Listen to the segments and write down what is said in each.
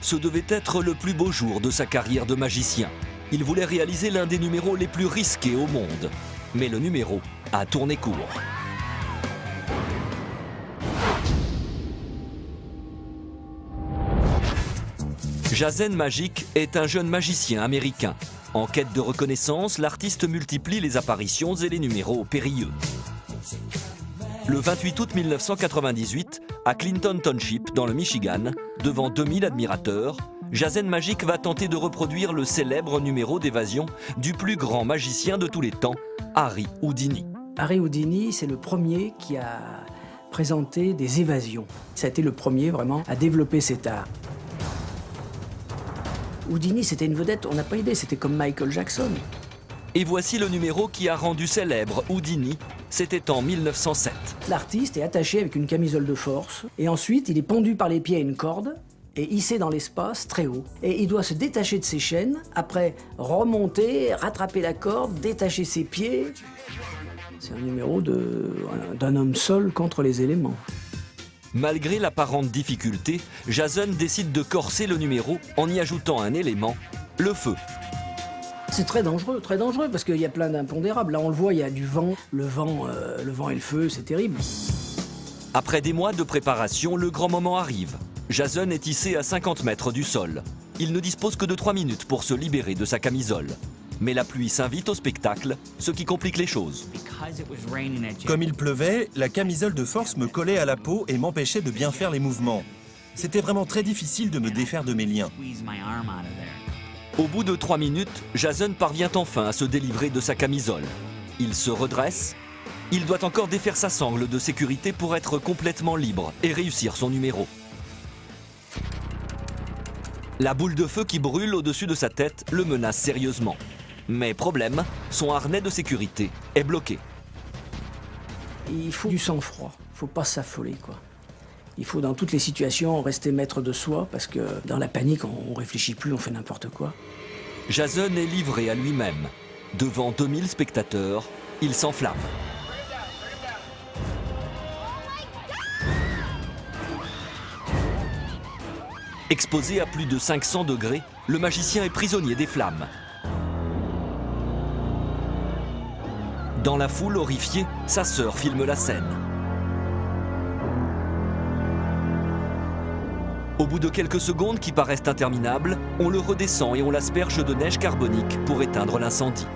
Ce devait être le plus beau jour de sa carrière de magicien. Il voulait réaliser l'un des numéros les plus risqués au monde. Mais le numéro a tourné court. Jazen Magik est un jeune magicien américain. En quête de reconnaissance, l'artiste multiplie les apparitions et les numéros périlleux. Le 28 août 1998, à Clinton Township, dans le Michigan, devant 2000 admirateurs, Jazen Magik va tenter de reproduire le célèbre numéro d'évasion du plus grand magicien de tous les temps, Harry Houdini. Harry Houdini, c'est le premier qui a présenté des évasions. Ça a été le premier vraiment à développer cet art. Houdini, c'était une vedette, on n'a pas idée, c'était comme Michael Jackson. Et voici le numéro qui a rendu célèbre Houdini, c'était en 1907. L'artiste est attaché avec une camisole de force, et ensuite il est pendu par les pieds à une corde, et hissé dans l'espace très haut. Et il doit se détacher de ses chaînes, après remonter, rattraper la corde, détacher ses pieds. C'est un numéro d'un homme seul contre les éléments. Malgré l'apparente difficulté, Jason décide de corser le numéro en y ajoutant un élément, le feu. C'est très dangereux, parce qu'il y a plein d'impondérables. Là, on le voit, il y a du vent. Le vent et le feu, c'est terrible. Après des mois de préparation, le grand moment arrive. Jason est hissé à 50 mètres du sol. Il ne dispose que de 3 minutes pour se libérer de sa camisole. Mais la pluie s'invite au spectacle, ce qui complique les choses. Comme il pleuvait, la camisole de force me collait à la peau et m'empêchait de bien faire les mouvements. C'était vraiment très difficile de me défaire de mes liens. Au bout de 3 minutes, Jason parvient enfin à se délivrer de sa camisole. Il se redresse. Il doit encore défaire sa sangle de sécurité pour être complètement libre et réussir son numéro. La boule de feu qui brûle au-dessus de sa tête le menace sérieusement. Mais problème, son harnais de sécurité est bloqué. Il faut du sang-froid, il ne faut pas s'affoler, quoi. Il faut dans toutes les situations rester maître de soi, parce que dans la panique, on ne réfléchit plus, on fait n'importe quoi. Jason est livré à lui-même. Devant 2000 spectateurs, il s'enflamme. Exposé à plus de 500 degrés, le magicien est prisonnier des flammes. Dans la foule horrifiée, sa sœur filme la scène. Au bout de quelques secondes qui paraissent interminables, on le redescend et on l'asperge de neige carbonique pour éteindre l'incendie.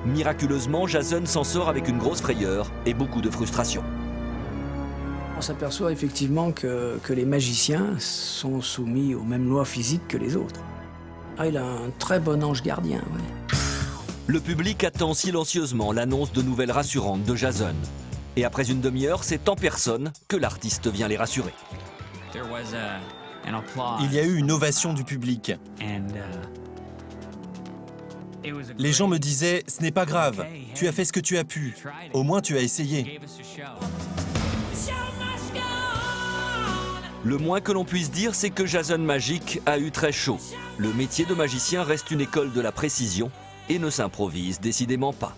Miraculeusement, Jason s'en sort avec une grosse frayeur et beaucoup de frustration. On s'aperçoit effectivement que les magiciens sont soumis aux mêmes lois physiques que les autres. Ah, il a un très bon ange gardien, ouais. Le public attend silencieusement l'annonce de nouvelles rassurantes de Jason. Et après une demi-heure, c'est en personne que l'artiste vient les rassurer. Il y a eu une ovation du public. Les gens me disaient « Ce n'est pas grave, tu as fait ce que tu as pu. Au moins tu as essayé. » Le moins que l'on puisse dire, c'est que Jason Magik a eu très chaud. Le métier de magicien reste une école de la précision et ne s'improvise décidément pas.